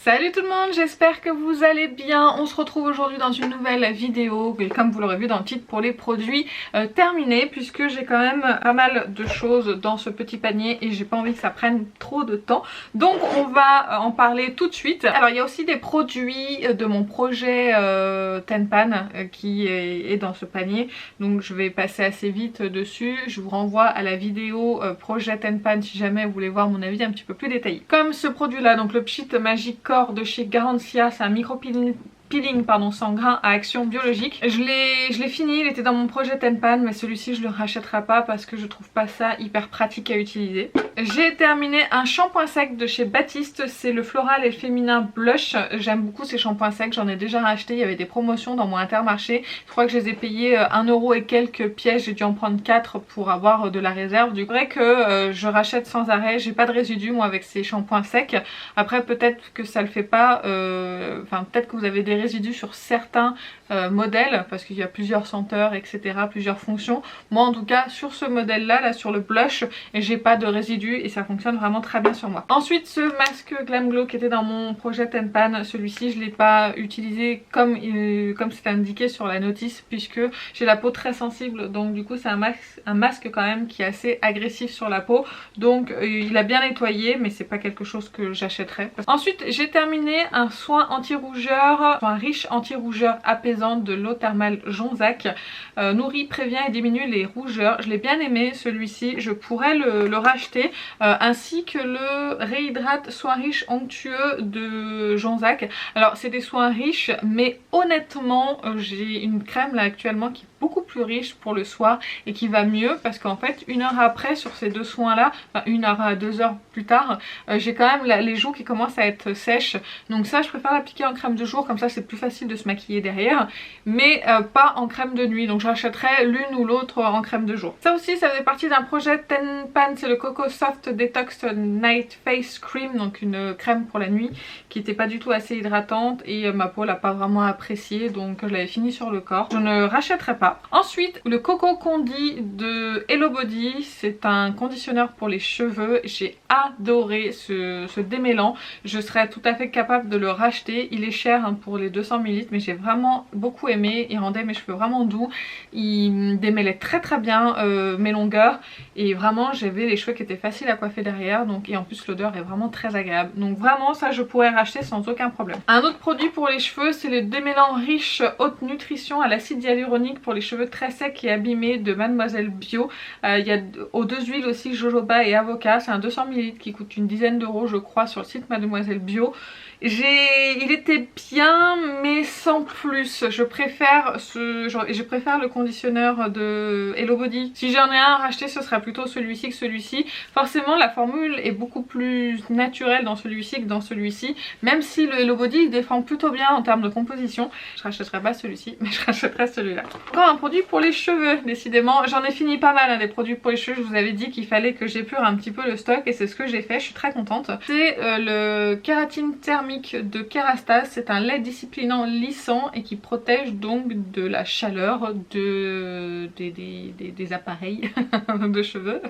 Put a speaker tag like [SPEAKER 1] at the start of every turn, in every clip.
[SPEAKER 1] Salut tout le monde, j'espère que vous allez bien. On se retrouve aujourd'hui dans une nouvelle vidéo, et comme vous l'aurez vu dans le titre, pour les produits terminés, puisque j'ai quand même pas mal de choses dans ce petit panier et j'ai pas envie que ça prenne trop de temps. Donc on va en parler tout de suite. Alors il y a aussi des produits de mon projet Tenpan qui est dans ce panier, donc je vais passer assez vite dessus. Je vous renvoie à la vidéo projet Tenpan si jamais vous voulez voir mon avis un petit peu plus détaillé. Comme ce produit là, donc le Pchit Magic Core de chez Garancia, c'est un micro peeling sans grain à action biologique. Je l'ai fini, il était dans mon projet Tenpan, mais celui-ci je le rachèterai pas parce que je trouve pas ça hyper pratique à utiliser. J'ai terminé un shampoing sec de chez Baptiste, c'est le floral et le féminin blush. J'aime beaucoup ces shampoings secs, j'en ai déjà racheté, il y avait des promotions dans mon Intermarché. Je crois que je les ai payés 1€ et quelques pièces, j'ai dû en prendre 4 pour avoir de la réserve. Du coup, c'est vrai que je rachète sans arrêt, j'ai pas de résidus moi avec ces shampoings secs. Après peut-être que ça le fait pas, enfin peut-être que vous avez des résidus sur certains modèles parce qu'il y a plusieurs senteurs, etc., plusieurs fonctions. Moi en tout cas sur ce modèle là, sur le blush, j'ai pas de résidus et ça fonctionne vraiment très bien sur moi. Ensuite ce masque Glam Glow qui était dans mon projet Tenpan, celui-ci je l'ai pas utilisé comme c'est indiqué sur la notice puisque j'ai la peau très sensible, donc du coup c'est un masque quand même qui est assez agressif sur la peau, donc il a bien nettoyé mais c'est pas quelque chose que j'achèterais. Ensuite j'ai terminé un soin anti-rougeur, un riche anti-rougeur apaisante de l'eau thermale Jonzac, nourrit, prévient et diminue les rougeurs. Je l'ai bien aimé celui-ci, je pourrais le racheter, ainsi que le réhydrate soin riche onctueux de Jonzac. Alors c'est des soins riches mais honnêtement j'ai une crème là actuellement qui est beaucoup plus riche pour le soir et qui va mieux parce qu'en fait 1 heure après sur ces deux soins là, enfin 1 heure à 2 heures plus tard, j'ai quand même les joues qui commencent à être sèches, donc ça je préfère l'appliquer en crème de jour, comme ça c'est plus facile de se maquiller derrière, mais pas en crème de nuit, donc j'achèterai l'une ou l'autre en crème de jour. Ça aussi ça faisait partie d'un projet Tenpan, c'est le Coco Soft Detox Night Face Cream, donc une crème pour la nuit qui n'était pas du tout assez hydratante et ma peau l'a pas vraiment appréciée, donc je l'avais fini sur le corps. Je ne rachèterai pas. Ensuite le Coco Condi de Hello Body, c'est un conditionneur pour les cheveux, j'ai adoré ce démêlant, je serais tout à fait capable de le racheter. Il est cher hein, pour les 200 ml, mais j'ai vraiment beaucoup aimé, il rendait mes cheveux vraiment doux, il démêlait très très bien mes longueurs et vraiment j'avais les cheveux qui étaient faciles à coiffer derrière, donc, et en plus l'odeur est vraiment très agréable, donc vraiment ça je pourrais racheter sans aucun problème. Un autre produit pour les cheveux, c'est le démêlant riche haute nutrition à l'acide hyaluronique pour les cheveux très secs et abîmés de Mademoiselle Bio. Il y a aux deux huiles aussi, jojoba et avocat, c'est un 200 ml qui coûte une dizaine d'euros je crois sur le site Mademoiselle Bio. Il était bien mais sans plus, je préfère le conditionneur de Hello Body. Si j'en ai un à racheter ce sera plutôt celui-ci que celui-ci. Forcément la formule est beaucoup plus naturelle dans celui-ci que dans celui-ci, même si le Hello Body il défend plutôt bien en termes de composition. Je rachèterai pas celui-ci mais je rachèterai celui-là. Encore un produit pour les cheveux, décidément j'en ai fini pas mal hein, des produits pour les cheveux. Je vous avais dit qu'il fallait que j'épure un petit peu le stock et c'est ce que j'ai fait, je suis très contente. C'est le kératine thermique de Kerastase, c'est un lait disciplinant lissant et qui protège donc de la chaleur des appareils de cheveux.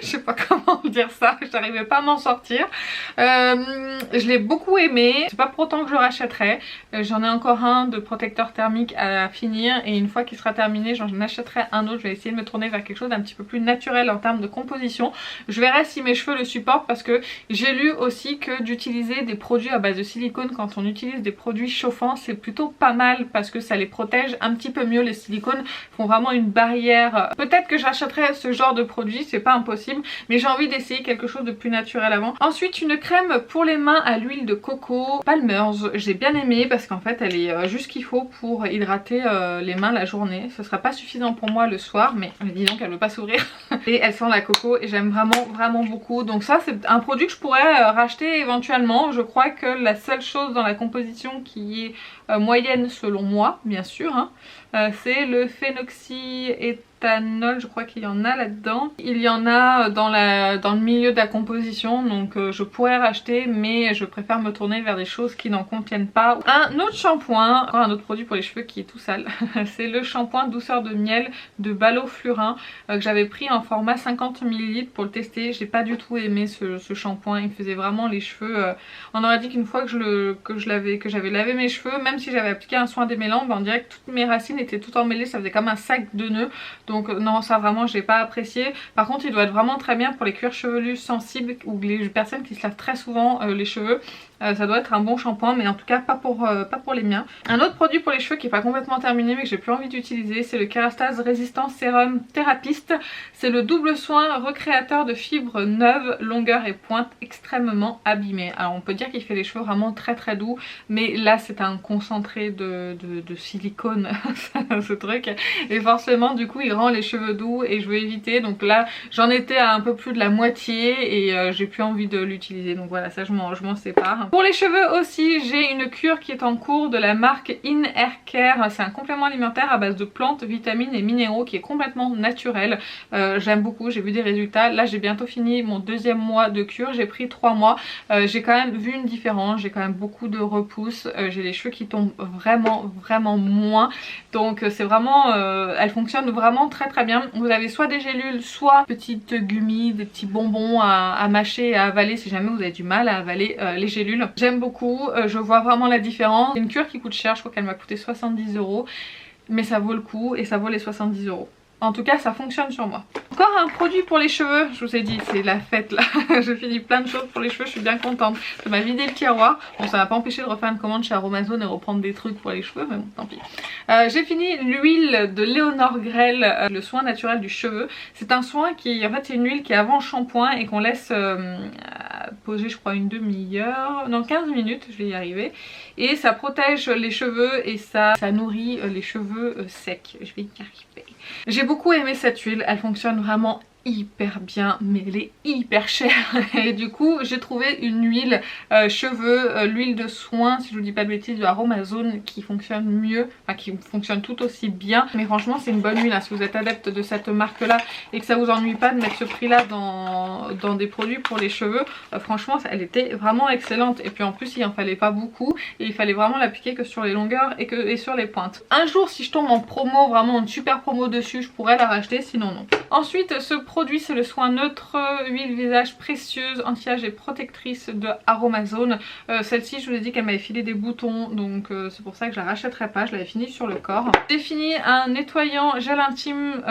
[SPEAKER 1] Je sais pas comment dire ça, j'arrivais pas à m'en sortir. Je l'ai beaucoup aimé, c'est pas pour autant que je le rachèterai. J'en ai encore un de protecteur thermique à finir et une fois qu'il sera terminé j'en achèterai un autre. Je vais essayer de me tourner vers quelque chose d'un petit peu plus naturel en termes de composition. Je verrai si mes cheveux le supportent parce que j'ai lu aussi que d'utiliser des produits à base de silicone quand on utilise des produits chauffants c'est plutôt pas mal parce que ça les protège un petit peu mieux. Les silicones font vraiment une barrière. Peut-être que j'achèterai ce genre de produit, c'est pas impossible, mais j'ai envie d'essayer quelque chose de plus naturel avant. Ensuite une crème pour les mains à l'huile de coco Palmer's, j'ai bien aimé parce qu'en fait elle est juste qu'il faut pour hydrater les mains la journée. Ce sera pas suffisant pour moi le soir, mais disons qu'elle veut pas s'ouvrir et elle sent la coco et j'aime vraiment beaucoup, donc ça c'est un produit que je pourrais racheter éventuellement. Je crois que la seule chose dans la composition qui est moyenne selon moi bien sûr hein, c'est le phénoxyéthanol d'éthanol, je crois qu'il y en a là-dedans. Il y en a dans le milieu de la composition, donc je pourrais racheter, mais je préfère me tourner vers des choses qui n'en contiennent pas. Un autre shampoing, encore un autre produit pour les cheveux qui est tout sale, c'est le shampoing douceur de miel de Balo Flurin que j'avais pris en format 50 ml pour le tester. J'ai pas du tout aimé ce shampoing, il me faisait vraiment les cheveux. On aurait dit qu'une fois que j'avais lavé mes cheveux, même si j'avais appliqué un soin démêlant, on dirait que toutes mes racines étaient tout emmêlées, ça faisait comme un sac de nœuds. Donc non, ça vraiment j'ai pas apprécié. Par contre il doit être vraiment très bien pour les cuirs chevelus sensibles ou les personnes qui se lavent très souvent les cheveux. Ça doit être un bon shampoing, mais en tout cas pas pour les miens. Un autre produit pour les cheveux qui est pas complètement terminé mais que j'ai plus envie d'utiliser, c'est le Kérastase Résistance Sérum Thérapiste. C'est le double soin recréateur de fibres neuves, longueur et pointe extrêmement abîmées. Alors on peut dire qu'il fait les cheveux vraiment très très doux, mais là c'est un concentré de silicone ce truc, et forcément du coup il rend les cheveux doux et je veux éviter. Donc là j'en étais à un peu plus de la moitié et j'ai plus envie de l'utiliser, donc voilà, ça je m'en sépare. Pour les cheveux aussi, j'ai une cure qui est en cours de la marque In Hair Care. C'est un complément alimentaire à base de plantes, vitamines et minéraux qui est complètement naturel. J'aime beaucoup, j'ai vu des résultats. Là j'ai bientôt fini mon deuxième mois de cure, j'ai pris 3 mois. J'ai quand même vu une différence, j'ai quand même beaucoup de repousse. J'ai les cheveux qui tombent vraiment moins. Donc c'est vraiment, elle fonctionne vraiment très très bien. Vous avez soit des gélules, soit petites gummies, des petits bonbons à mâcher et à avaler si jamais vous avez du mal à avaler les gélules. J'aime beaucoup, je vois vraiment la différence. C'est une cure qui coûte cher, je crois qu'elle m'a coûté 70 €, mais ça vaut le coup et ça vaut les 70 €. En tout cas ça fonctionne sur moi. Encore un produit pour les cheveux, je vous ai dit c'est la fête là. Je finis plein de choses pour les cheveux, je suis bien contente. Ça m'a vidé le tiroir, bon ça m'a pas empêché de refaire une commande chez Aromazone et reprendre des trucs pour les cheveux, mais bon tant pis. J'ai fini l'huile de Léonore Grell, le soin naturel du cheveu. C'est un soin qui, en fait c'est une huile qui est avant shampoing et qu'on laisse poser je crois une demi-heure, non 15 minutes, je vais y arriver. Et ça protège les cheveux et ça nourrit les cheveux secs. Je vais y arriver. J'ai beaucoup aimé cette huile, elle fonctionne vraiment hyper bien, mais elle est hyper chère. Et du coup j'ai trouvé une huile cheveux, l'huile de soin, si je vous dis pas de bêtises, de Aromazone, qui fonctionne mieux, enfin qui fonctionne tout aussi bien. Mais franchement c'est une bonne huile, hein. Si vous êtes adepte de cette marque là et que ça vous ennuie pas de mettre ce prix là dans des produits pour les cheveux, franchement elle était vraiment excellente. Et puis en plus il en fallait pas beaucoup et il fallait vraiment l'appliquer que sur les longueurs et sur les pointes. Un jour si je tombe en promo, vraiment une super promo dessus, je pourrais la racheter, sinon non. Ensuite ce produit c'est le soin neutre huile visage précieuse, anti-âge et protectrice de Aromazone. Celle-ci je vous ai dit qu'elle m'avait filé des boutons, donc c'est pour ça que je la rachèterai pas, je l'avais fini sur le corps. J'ai fini un nettoyant gel intime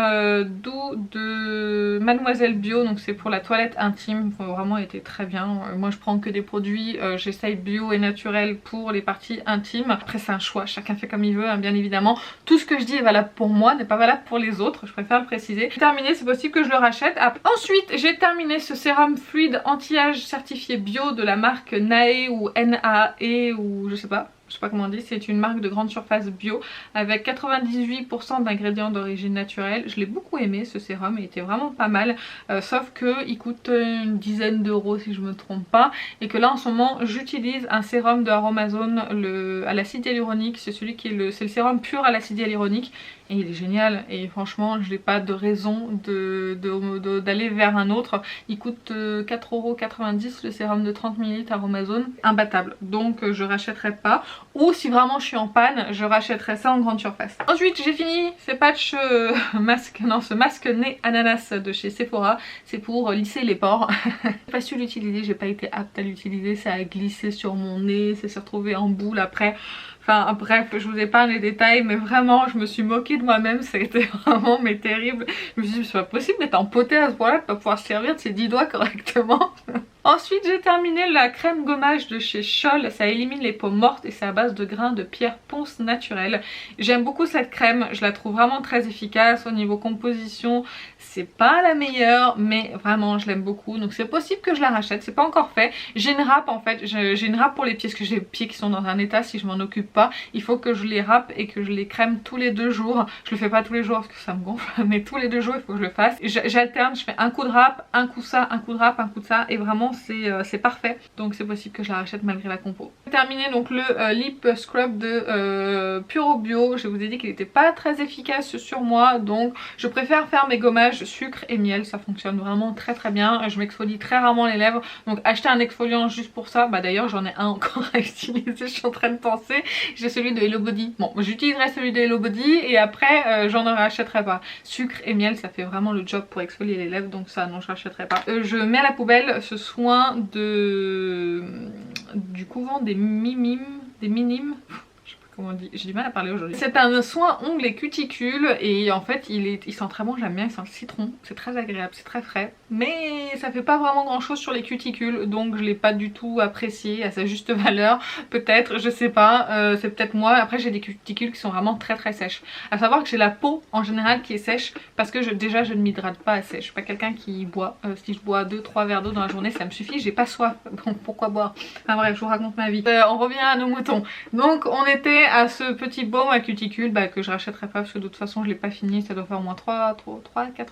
[SPEAKER 1] doux de Mademoiselle Bio, donc c'est pour la toilette intime, vraiment été très bien. Moi je prends que des produits, j'essaye bio et naturel pour les parties intimes. Après c'est un choix, chacun fait comme il veut, hein, bien évidemment. Tout ce que je dis est valable pour moi, n'est pas valable pour les autres, je préfère le préciser. Terminé, c'est possible que je le rachète. Ensuite j'ai terminé ce sérum fluide anti-âge certifié bio de la marque Nae ou NAE ou je sais pas comment on dit. C'est une marque de grande surface bio avec 98% d'ingrédients d'origine naturelle. Je l'ai beaucoup aimé ce sérum, il était vraiment pas mal, sauf que il coûte une dizaine d'euros si je me trompe pas, et que là en ce moment j'utilise un sérum de Aromazone à l'acide hyaluronique. C'est celui qui est c'est le sérum pur à l'acide hyaluronique et il est génial et franchement je n'ai pas de raison d'aller vers un autre. Il coûte 4,90 € le sérum de 30 ml Aromazone, imbattable, donc je rachèterai pas. Ou si vraiment je suis en panne, je rachèterai ça en grande surface. Ensuite j'ai fini ces patchs ce masque nez ananas de chez Sephora. C'est pour lisser les pores. J'ai pas su l'utiliser, j'ai pas été apte à l'utiliser, ça a glissé sur mon nez, ça s'est retrouvé en boule après. Enfin bref, je vous épargne les détails, mais vraiment je me suis moquée de moi-même, ça a été vraiment mais terrible. Je me suis dit c'est pas possible d'être empotée à ce point là, de pas pouvoir se servir de ses 10 doigts correctement. Ensuite j'ai terminé la crème gommage de chez Scholl, ça élimine les peaux mortes et c'est à base de grains de pierre ponce naturelle. J'aime beaucoup cette crème, je la trouve vraiment très efficace. Au niveau composition c'est pas la meilleure, mais vraiment je l'aime beaucoup, donc c'est possible que je la rachète, c'est pas encore fait. J'ai une râpe en fait, j'ai une râpe pour les pieds parce que j'ai les pieds qui sont dans un état, si je m'en occupe pas il faut que je les râpe et que je les crème tous les 2 jours. Je le fais pas tous les jours parce que ça me gonfle, mais tous les 2 jours il faut que je le fasse. J'alterne, je fais un coup de râpe, un coup ça, un coup de râpe, un coup de ça, et vraiment c'est parfait. Donc c'est possible que je la rachète malgré la compo. J'ai terminé donc le lip scrub de Puro Bio. Je vous ai dit qu'il n'était pas très efficace sur moi, donc je préfère faire mes gommages sucre et miel. Ça fonctionne vraiment très très bien. Je m'exfolie très rarement les lèvres, donc acheter un exfoliant juste pour ça, bah d'ailleurs j'en ai un encore à utiliser, je suis en train de penser. J'ai celui de Hello Body. Bon, j'utiliserai celui de Hello Body et après j'en rachèterai pas. Sucre et miel, ça fait vraiment le job pour exfolier les lèvres, donc ça non, je rachèterai pas. Je mets à la poubelle ce soin du couvent des minimes. Comment on dit, j'ai du mal à parler aujourd'hui. C'est un soin ongles et cuticules et en fait il sent très bon, j'aime bien, il sent le citron, c'est très agréable, c'est très frais. Mais ça fait pas vraiment grand chose sur les cuticules, donc je l'ai pas du tout apprécié à sa juste valeur. Peut-être, je sais pas, c'est peut-être moi. Après j'ai des cuticules qui sont vraiment très très sèches. À savoir que j'ai la peau en général qui est sèche parce que déjà je ne m'hydrate pas assez. Je suis pas quelqu'un qui boit, si je bois 2-3 verres d'eau dans la journée ça me suffit, j'ai pas soif, donc pourquoi boire? Enfin bref, je vous raconte ma vie. On revient à nos moutons. Donc on était à ce petit baume à cuticule que je rachèterai pas parce que de toute façon je l'ai pas fini, ça doit faire au moins 3-4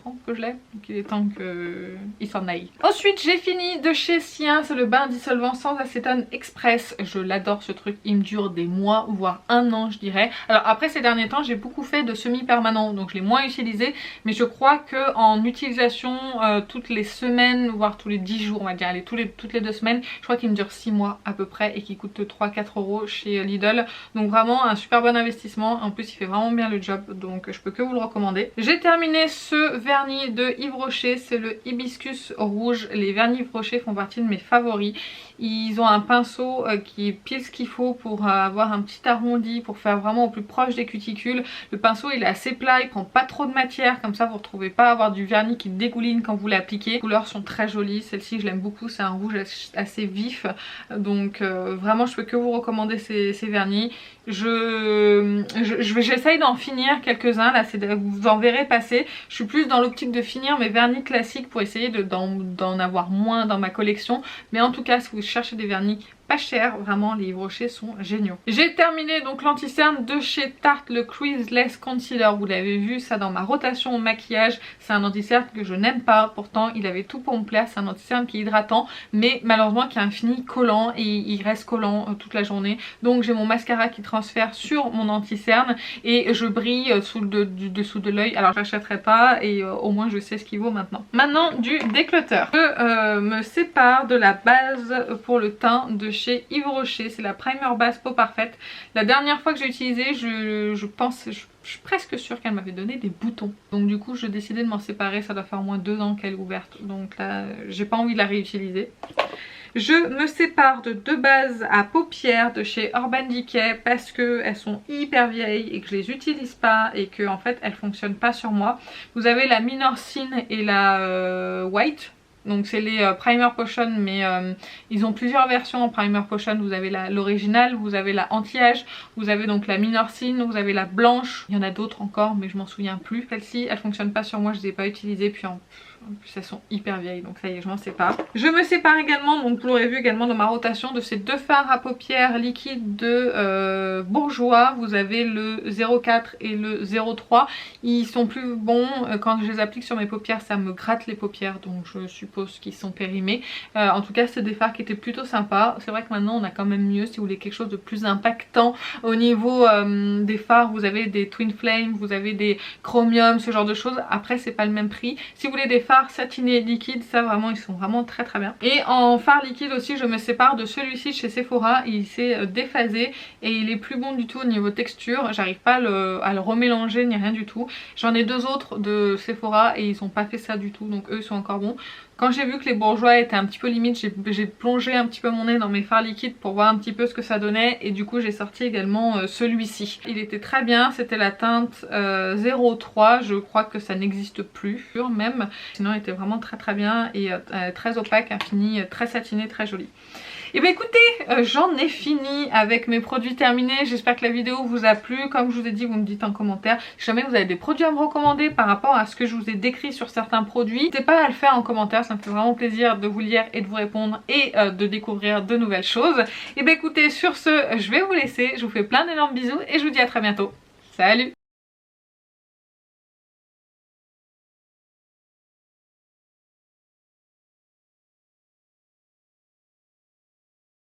[SPEAKER 1] ans que je l'ai, donc il est temps qu'il s'en aille. Ensuite j'ai fini de chez Sien, c'est le bain dissolvant sans acétone express. Je l'adore ce truc, il me dure des mois voire un an je dirais. Alors après ces derniers temps j'ai beaucoup fait de semi-permanent, donc je l'ai moins utilisé, mais je crois que en utilisation toutes les semaines voire tous les 10 jours on va dire, allez toutes les 2 semaines, je crois qu'il me dure 6 mois à peu près et qu'il coûte 3-4 € chez Lidl, donc vraiment un super bon investissement. En plus il fait vraiment bien le job, donc je peux que vous le recommander. J'ai terminé ce vernis de Yves Rocher, c'est le hibiscus rouge. Les vernis Yves Rocher font partie de mes favoris. Ils ont un pinceau qui est pile ce qu'il faut pour avoir un petit arrondi, pour faire vraiment au plus proche des cuticules. Le pinceau il est assez plat, il prend pas trop de matière, comme ça vous ne retrouvez pas à avoir du vernis qui dégouline quand vous l'appliquez. Les couleurs sont très jolies, celle-ci je l'aime beaucoup, c'est un rouge assez vif, donc vraiment je peux que vous recommander ces vernis. J'essaye d'en finir quelques-uns, là vous en verrez passer. Je suis plus dans l'optique de finir mes vernis classiques pour essayer d'en avoir moins dans ma collection, mais en tout cas si vous cherchez des vernis pas cher, vraiment les Yves Rocher sont géniaux. J'ai terminé donc l'anti-cerne de chez Tarte, le Creaseless Concealer. Vous l'avez vu ça dans ma rotation au maquillage, c'est un anti-cerne que je n'aime pas, pourtant il avait tout pour me plaire. C'est un anti-cerne qui est hydratant mais malheureusement qui a un fini collant et il reste collant toute la journée. Donc j'ai mon mascara qui transfère sur mon anti-cerne et je brille du dessous de l'œil. Alors je l'achèterai pas et au moins je sais ce qu'il vaut maintenant. Maintenant du déclutter. Je me sépare de la base pour le teint de chez Yves Rocher, c'est la primer base peau parfaite. La dernière fois que j'ai utilisé, je suis presque sûre qu'elle m'avait donné des boutons. Donc du coup j'ai décidé de m'en séparer, ça doit faire au moins 2 ans qu'elle est ouverte. Donc là j'ai pas envie de la réutiliser. Je me sépare de 2 bases à paupières de chez Urban Decay parce qu'elles sont hyper vieilles et que je les utilise pas et que en fait elles fonctionnent pas sur moi. Vous avez la Minor Sin et la White. Donc c'est les Primer Potion, mais ils ont plusieurs versions en Primer Potion. Vous avez l'original, vous avez la anti-âge, vous avez donc la Minor Sin, vous avez la blanche. Il y en a d'autres encore mais je m'en souviens plus. Celle-ci elle fonctionne pas sur moi, je les ai pas utilisées, puis en plus elles sont hyper vieilles, donc ça y est je m'en sépare. Je me sépare également, donc vous l'aurez vu également dans ma rotation, de ces 2 fards à paupières liquides de Bourjois. Vous avez le 04 et le 03. Ils sont plus bons, quand je les applique sur mes paupières ça me gratte les paupières, donc je suppose qu'ils sont périmés. En tout cas c'est des fards qui étaient plutôt sympas. C'est vrai que maintenant on a quand même mieux si vous voulez quelque chose de plus impactant au niveau des fards. Vous avez des Twin Flame, vous avez des Chromium, ce genre de choses. Après c'est pas le même prix. Si vous voulez des fards satinés liquides, ça vraiment ils sont vraiment très très bien. Et en fard liquide aussi je me sépare de celui-ci chez Sephora. Il s'est déphasé et il est plus bon du tout au niveau texture. J'arrive pas à le remélanger ni rien du tout. J'en ai 2 autres de Sephora et ils ont pas fait ça du tout, donc eux ils sont encore bons. Quand j'ai vu que les Bourjois étaient un petit peu limite, j'ai plongé un petit peu mon nez dans mes fards liquides pour voir un petit peu ce que ça donnait et du coup j'ai sorti également celui-ci. Il était très bien, c'était la teinte 03, je crois que ça n'existe plus même. Sinon il était vraiment très très bien et très opaque, un fini très satiné, très joli. Et bien écoutez, j'en ai fini avec mes produits terminés. J'espère que la vidéo vous a plu. Comme je vous ai dit, vous me dites en commentaire si jamais vous avez des produits à me recommander par rapport à ce que je vous ai décrit sur certains produits. N'hésitez pas à le faire en commentaire, ça me fait vraiment plaisir de vous lire et de vous répondre et de découvrir de nouvelles choses. Et bien écoutez, sur ce, je vais vous laisser. Je vous fais plein d'énormes bisous et je vous dis à très bientôt. Salut!